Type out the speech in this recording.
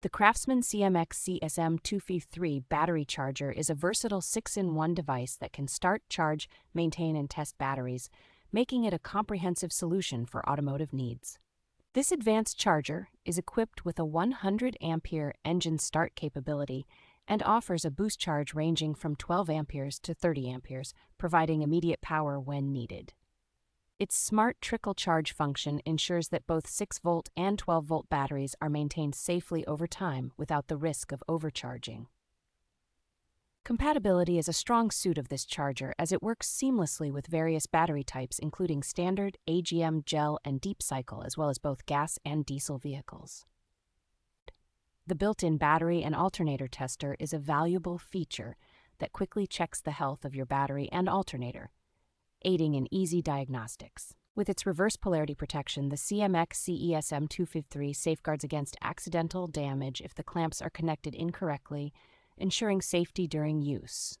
The Craftsman CMXCESM253 Battery Charger is a versatile 6-in-1 device that can start, charge, maintain, and test batteries, making it a comprehensive solution for automotive needs. This advanced charger is equipped with a 100-ampere engine start capability and offers a boost charge ranging from 12 amperes to 30 amperes, providing immediate power when needed. Its smart trickle charge function ensures that both 6-volt and 12-volt batteries are maintained safely over time without the risk of overcharging. Compatibility is a strong suit of this charger as it works seamlessly with various battery types including standard, AGM, gel, and deep cycle, as well as both gas and diesel vehicles. The built-in battery and alternator tester is a valuable feature that quickly checks the health of your battery and alternator, aiding in easy diagnostics. With its reverse polarity protection, the CMXCESM253 safeguards against accidental damage if the clamps are connected incorrectly, ensuring safety during use.